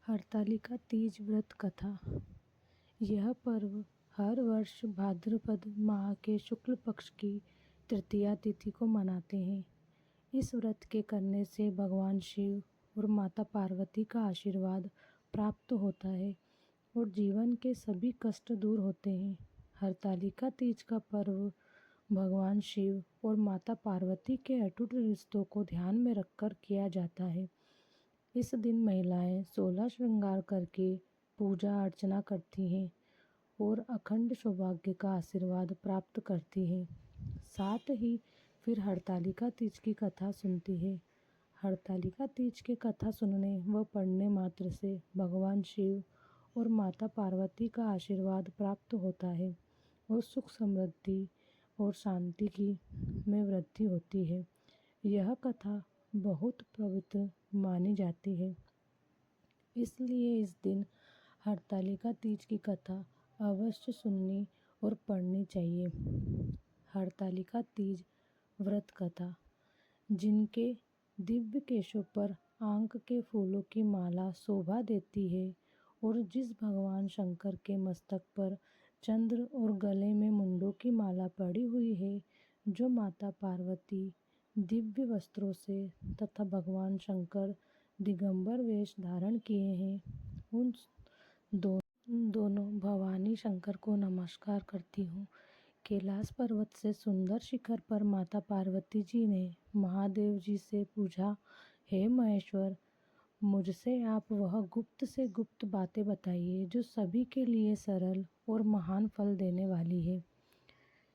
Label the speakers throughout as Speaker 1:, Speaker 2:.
Speaker 1: हरतालिका तीज व्रत कथा। यह पर्व हर वर्ष भाद्रपद माह के शुक्ल पक्ष की तृतीया तिथि को मनाते हैं। इस व्रत के करने से भगवान शिव और माता पार्वती का आशीर्वाद प्राप्त होता है और जीवन के सभी कष्ट दूर होते हैं। हरतालिका तीज का पर्व भगवान शिव और माता पार्वती के अटूट रिश्तों को ध्यान में रखकर किया जाता है। इस दिन महिलाएं 16 श्रृंगार करके पूजा अर्चना करती हैं और अखंड सौभाग्य का आशीर्वाद प्राप्त करती हैं। साथ ही फिर हरतालिका तीज की कथा सुनती है। हरतालिका तीज की कथा सुनने व पढ़ने मात्र से भगवान शिव और माता पार्वती का आशीर्वाद प्राप्त होता है और सुख समृद्धि और शांति की में वृद्धि होती है। यह कथा बहुत पवित्र मानी जाती है, इसलिए इस दिन हरतालिका तीज की कथा अवश्य सुननी और पढ़नी चाहिए। हरतालिका तीज व्रत कथा। जिनके दिव्य केशों पर आंक के फूलों की माला शोभा देती है और जिस भगवान शंकर के मस्तक पर चंद्र और गले में मुंडों की माला पड़ी हुई है, जो माता पार्वती दिव्य वस्त्रों से तथा भगवान शंकर दिगंबर वेश धारण किए हैं, उन दोनों भवानी शंकर को नमस्कार करती हूँ। कैलाश पर्वत से सुंदर शिखर पर माता पार्वती जी ने महादेव जी से पूछा, हे महेश्वर, मुझसे आप वह गुप्त से गुप्त बातें बताइए जो सभी के लिए सरल और महान फल देने वाली है।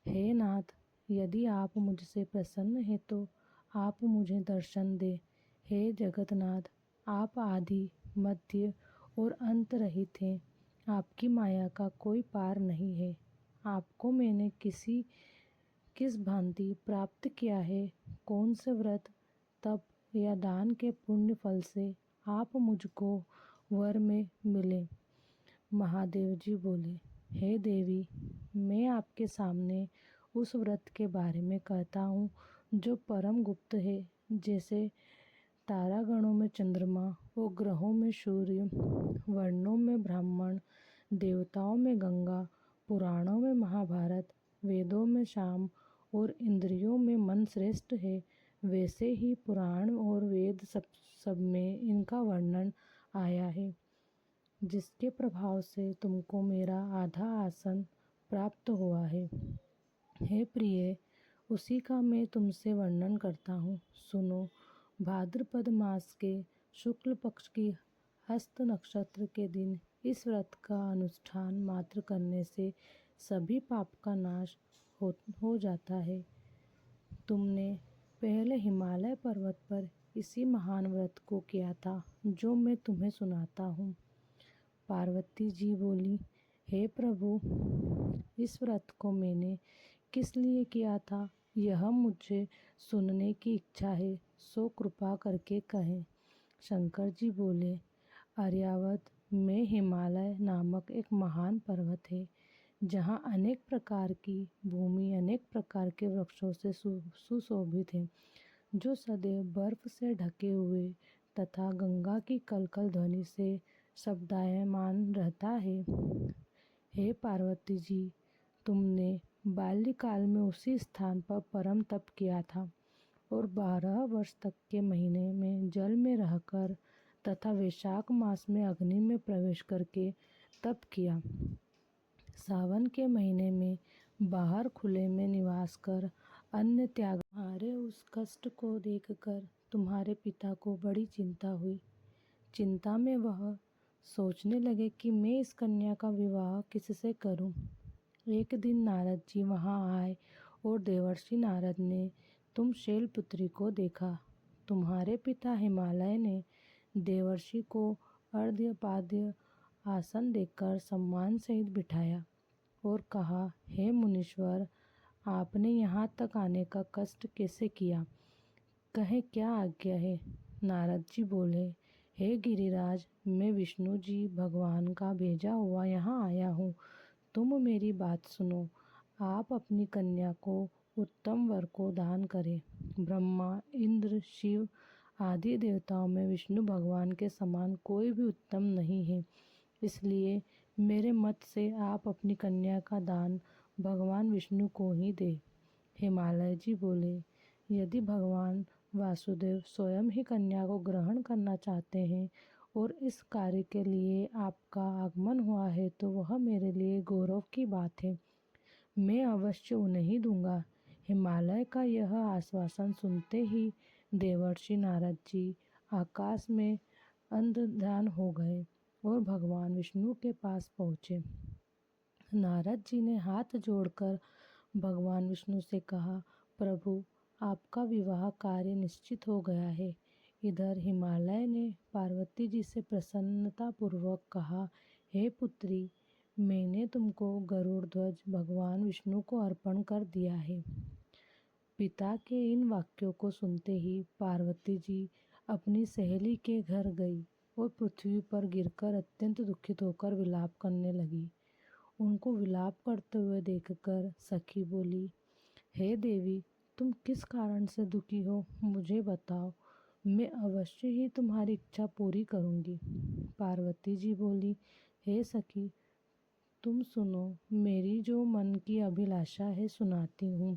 Speaker 1: हे नाथ, यदि आप मुझसे प्रसन्न हैं तो आप मुझे दर्शन दे। हे जगन्नाथ, आप आदि मध्य और अंत रहित हैं। आपकी माया का कोई पार नहीं है। आपको मैंने किस भांति प्राप्त किया है, कौन से व्रत तप या दान के पुण्य फल से आप मुझको वर में मिले। महादेव जी बोले, हे देवी, मैं आपके सामने उस व्रत के बारे में कहता हूँ जो परम गुप्त है। जैसे तारागणों में चंद्रमा और ग्रहों में सूर्य, वर्णों में ब्राह्मण, देवताओं में गंगा, पुराणों में महाभारत, वेदों में साम और इंद्रियों में मन श्रेष्ठ है, वैसे ही पुराण और वेद सब में इनका वर्णन आया है, जिसके प्रभाव से तुमको मेरा आधा आसन प्राप्त हुआ है। हे प्रिय, उसी का मैं तुमसे वर्णन करता हूँ, सुनो। भाद्रपद मास के शुक्ल पक्ष की हस्त नक्षत्र के दिन इस व्रत का अनुष्ठान मात्र करने से सभी पाप का नाश हो जाता है। तुमने पहले हिमालय पर्वत पर इसी महान व्रत को किया था, जो मैं तुम्हें सुनाता हूँ। पार्वती जी बोली, हे प्रभु, इस व्रत को मैंने किस लिए किया था, यह मुझे सुनने की इच्छा है, सो कृपा करके कहें। शंकर जी बोले, आर्यावत में हिमालय नामक एक महान पर्वत है, जहाँ अनेक प्रकार की भूमि अनेक प्रकार के वृक्षों से सुशोभित है, जो सदैव बर्फ से ढके हुए तथा गंगा की कलकल ध्वनि से शब्दायमान रहता है। हे पार्वती जी, तुमने बाल्यकाल में उसी स्थान पर परम तप किया था और 12 वर्ष तक के महीने में जल में रहकर तथा वैशाख मास में अग्नि में प्रवेश करके तप किया। सावन के महीने में बाहर खुले में निवास कर अन्न त्याग। तुम्हारे उस कष्ट को देखकर तुम्हारे पिता को बड़ी चिंता हुई। चिंता में वह सोचने लगे कि मैं इस कन्या का विवाह किससे करूं। एक दिन नारद जी वहां आए और देवर्षि नारद ने तुम शैलपुत्री को देखा। तुम्हारे पिता हिमालय ने देवर्षि को अर्घ्य पाद्य आसन देकर सम्मान सहित बिठाया और कहा, हे मुनीश्वर, आपने यहाँ तक आने का कष्ट कैसे किया, कहे क्या आज्ञा है। नारद जी बोले, हे गिरिराज, मैं विष्णु जी भगवान का भेजा हुआ यहाँ आया हूँ। तुम मेरी बात सुनो। आप अपनी कन्या को उत्तम वर को दान करें। ब्रह्मा, इंद्र, शिव आदि देवताओं में विष्णु भगवान के समान कोई भी उत्तम नहीं है। इसलिए मेरे मत से आप अपनी कन्या का दान भगवान विष्णु को ही दे। हिमालय जी बोले, यदि भगवान वासुदेव स्वयं ही कन्या को ग्रहण करना चाहते हैं और इस कार्य के लिए आपका आगमन हुआ है तो वह मेरे लिए गौरव की बात है। मैं अवश्य उन्हें दूंगा। हिमालय का यह आश्वासन सुनते ही देवर्षि नारद जी आकाश में अंतर्ध्यान हो गए और भगवान विष्णु के पास पहुँचे। नारद जी ने हाथ जोड़कर भगवान विष्णु से कहा, प्रभु, आपका विवाह कार्य निश्चित हो गया है। इधर हिमालय ने पार्वती जी से प्रसन्नतापूर्वक कहा, हे पुत्री, मैंने तुमको गरुड़ ध्वज भगवान विष्णु को अर्पण कर दिया है। पिता के इन वाक्यों को सुनते ही पार्वती जी अपनी सहेली के घर गई और पृथ्वी पर गिरकर अत्यंत दुखित होकर विलाप करने लगी। उनको विलाप करते हुए देखकर सखी बोली, हे देवी, तुम किस कारण से दुखी हो, मुझे बताओ, मैं अवश्य ही तुम्हारी इच्छा पूरी करूंगी। पार्वती जी बोली, हे सखी, तुम सुनो, मेरी जो मन की अभिलाषा है सुनाती हूँ।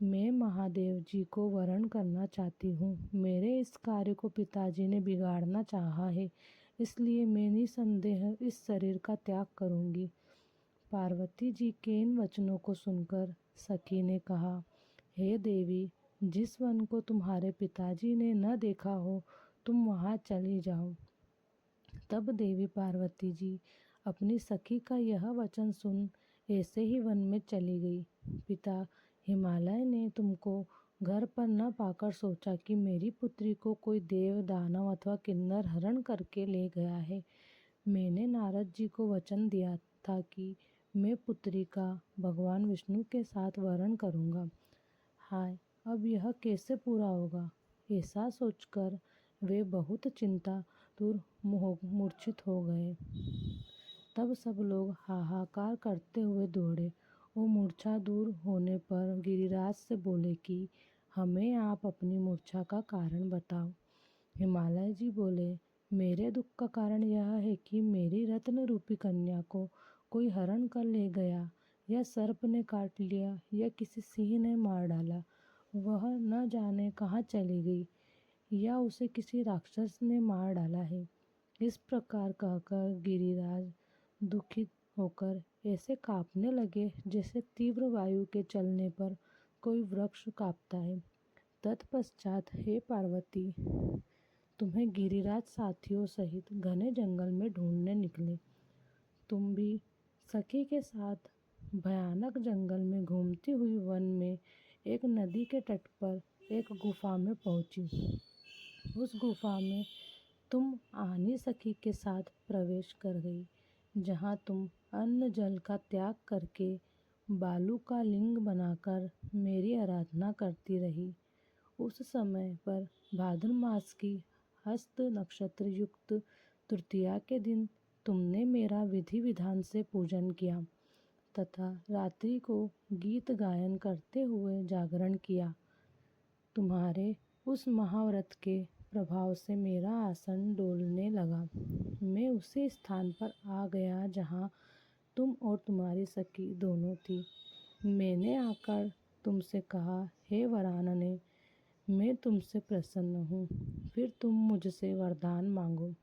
Speaker 1: मैं महादेव जी को वरण करना चाहती हूँ। मेरे इस कार्य को पिताजी ने बिगाड़ना चाहा है, इसलिए मैं निसंदेह इस शरीर का त्याग करूँगी। पार्वती जी के इन वचनों को सुनकर सखी ने कहा, हे देवी, जिस वन को तुम्हारे पिताजी ने न देखा हो, तुम वहाँ चली जाओ। तब देवी पार्वती जी अपनी सखी का यह वचन सुन ऐसे ही वन में चली गई। पिता हिमालय ने तुमको घर पर न पाकर सोचा कि मेरी पुत्री को कोई देव, दानव अथवा किन्नर हरण करके ले गया है। मैंने नारद जी को वचन दिया था कि मैं पुत्री का भगवान विष्णु के साथ वरण करूँगा। हाय, अब यह कैसे पूरा होगा? ऐसा सोचकर वे बहुत चिंतातुर मूर्छित हो गए। तब सब लोग हाहाकार करते हुए दौड़े और मूर्छा दूर होने पर गिरिराज से बोले कि हमें आप अपनी मूर्छा का कारण बताओ। हिमालय जी बोले, मेरे दुख का कारण यह है कि मेरी रत्न रूपी कन्या को कोई हरण कर ले गया, या सर्प ने काट लिया, या किसी सिंह ने मार डाला। वह न जाने कहाँ चली गई, या उसे किसी राक्षस ने मार डाला है। इस प्रकार कहकर गिरिराज दुखित होकर ऐसे कांपने लगे जैसे तीव्र वायु के चलने पर कोई वृक्ष कांपता है। तत्पश्चात हे पार्वती, तुम्हें गिरिराज साथियों सहित घने जंगल में ढूंढने निकले। तुम भी सखी के साथ भयानक जंगल में घूमती हुई वन में एक नदी के तट पर एक गुफा में पहुंची। उस गुफा में तुम आनी सखी के साथ प्रवेश कर गई, जहाँ तुम अन्न जल का त्याग करके बालू का लिंग बनाकर मेरी आराधना करती रही। उस समय पर भाद्र मास की हस्त नक्षत्र युक्त तृतीया के दिन तुमने मेरा विधि विधान से पूजन किया तथा रात्रि को गीत गायन करते हुए जागरण किया। तुम्हारे उस महाव्रत के प्रभाव से मेरा आसन डोलने लगा। मैं उसी स्थान पर आ गया जहाँ तुम और तुम्हारी सखी दोनों थी। मैंने आकर तुमसे कहा, हे वरानने, मैं तुमसे प्रसन्न हूँ, फिर तुम मुझसे वरदान मांगो।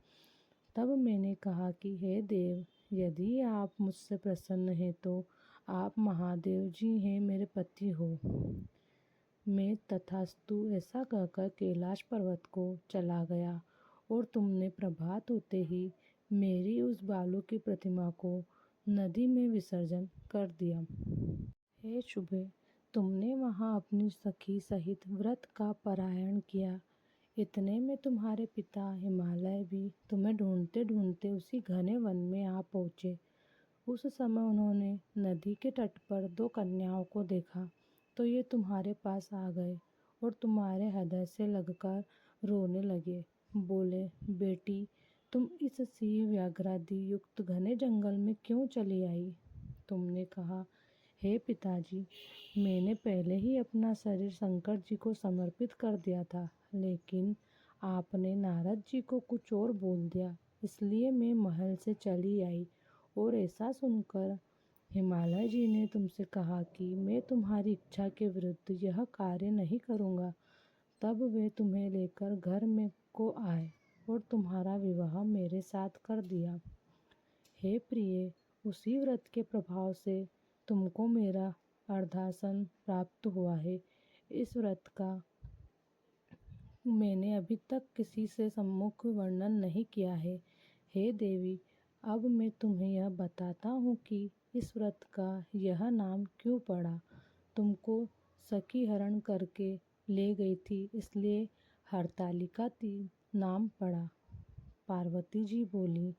Speaker 1: तब मैंने कहा कि हे देव, यदि आप मुझसे प्रसन्न हैं तो आप महादेव जी हैं, मेरे पति हो। मैं तथास्तु ऐसा कहकर कैलाश पर्वत को चला गया और तुमने प्रभात होते ही मेरी उस बालू की प्रतिमा को नदी में विसर्जन कर दिया। हे शुभे, तुमने वहाँ अपनी सखी सहित व्रत का पारायण किया। इतने में तुम्हारे पिता हिमालय भी तुम्हें ढूंढते ढूंढते उसी घने वन में आ पहुँचे। उस समय उन्होंने नदी के तट पर दो कन्याओं को देखा तो ये तुम्हारे पास आ गए और तुम्हारे हृदय से लगकर रोने लगे। बोले, बेटी, तुम इस सिंह व्याघ्रादि युक्त घने जंगल में क्यों चली आई? तुमने कहा, हे पिताजी, मैंने पहले ही अपना शरीर शंकर जी को समर्पित कर दिया था, लेकिन आपने नारद जी को कुछ और बोल दिया, इसलिए मैं महल से चली आई। और ऐसा सुनकर हिमालय जी ने तुमसे कहा कि मैं तुम्हारी इच्छा के विरुद्ध यह कार्य नहीं करूँगा। तब वे तुम्हें लेकर घर में को आए और तुम्हारा विवाह मेरे साथ कर दिया। हे प्रिय, उसी व्रत के प्रभाव से तुमको मेरा अर्धासन प्राप्त हुआ है। इस व्रत का मैंने अभी तक किसी से सम्मुख वर्णन नहीं किया है। हे देवी, अब मैं तुम्हें यह बताता हूँ कि इस व्रत का यह नाम क्यों पड़ा। तुमको सखी हरण करके ले गई थी, इसलिए हरतालिका नाम पड़ा। पार्वती जी बोली,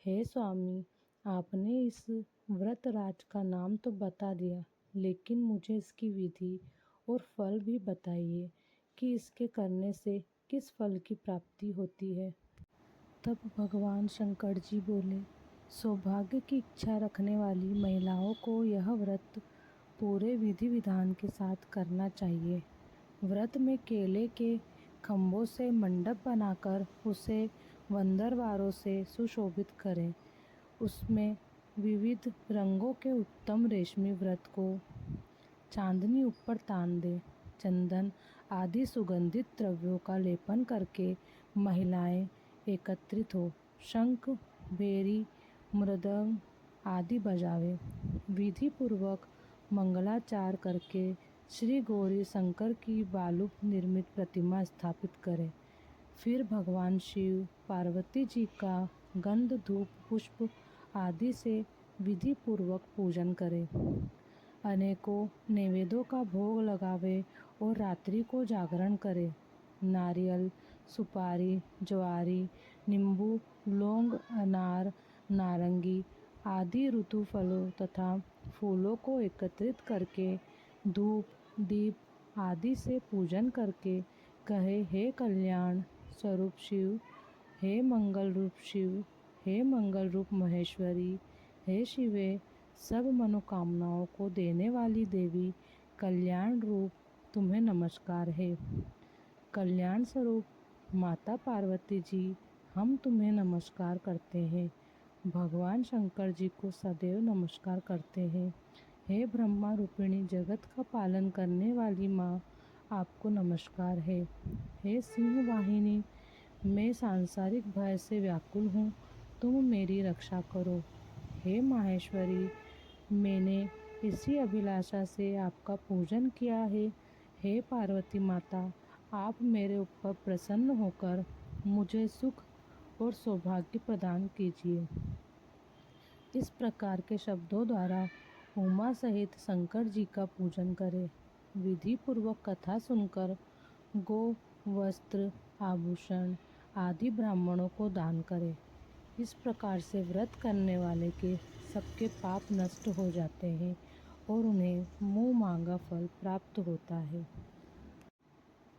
Speaker 1: हे स्वामी, आपने इस व्रत राज का नाम तो बता दिया, लेकिन मुझे इसकी विधि और फल भी बताइए कि इसके करने से किस फल की प्राप्ति होती है। तब भगवान शंकर जी बोले, सौभाग्य की इच्छा रखने वाली महिलाओं को यह व्रत पूरे विधि विधान के साथ करना चाहिए। व्रत में केले के खम्भों से मंडप बनाकर उसे वंदरवारों से सुशोभित करें। उसमें विविध रंगों के उत्तम रेशमी व्रत को चांदनी ऊपर तान दे। चंदन आदि सुगंधित द्रव्यों का लेपन करके महिलाएं एकत्रित हो शंख, भेरी, मृदंग आदि बजावे। विधि पूर्वक मंगलाचार करके श्री गौरी शंकर की बालू निर्मित प्रतिमा स्थापित करें। फिर भगवान शिव पार्वती जी का गंध, धूप, पुष्प आदि से विधि पूर्वक पूजन करें। अनेकों नैवेद्यों का भोग लगावे और रात्रि को जागरण करे। नारियल, सुपारी, ज्वारी, नींबू, लौंग, अनार, नारंगी आदि ऋतु फलों तथा फूलों को एकत्रित करके धूप, दीप आदि से पूजन करके कहे, हे कल्याण स्वरूप शिव, हे मंगल रूप शिव, हे मंगल रूप महेश्वरी, हे शिवे, सब मनोकामनाओं को देने वाली देवी, कल्याण रूप तुम्हें नमस्कार है। कल्याण स्वरूप माता पार्वती जी, हम तुम्हें नमस्कार करते हैं। भगवान शंकर जी को सदैव नमस्कार करते हैं। हे ब्रह्मा रूपिणी जगत का पालन करने वाली माँ, आपको नमस्कार है। हे सिंह वाहिनी, मैं सांसारिक भय से व्याकुल हूँ, तुम मेरी रक्षा करो। हे माहेश्वरी, मैंने इसी अभिलाषा से आपका पूजन किया है। हे पार्वती माता, आप मेरे ऊपर प्रसन्न होकर मुझे सुख और सौभाग्य प्रदान कीजिए। इस प्रकार के शब्दों द्वारा उमा सहित शंकर जी का पूजन करें। विधि पूर्वक कथा सुनकर गो, वस्त्र, आभूषण आदि ब्राह्मणों को दान करें। इस प्रकार से व्रत करने वाले के सबके पाप नष्ट हो जाते हैं और उन्हें मुँह मांगा फल प्राप्त होता है।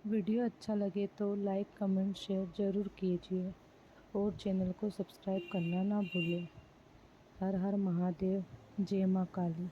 Speaker 1: वीडियो अच्छा लगे तो लाइक, कमेंट, शेयर ज़रूर कीजिए और चैनल को सब्सक्राइब करना ना भूलें। हर हर महादेव, जय माँ काली।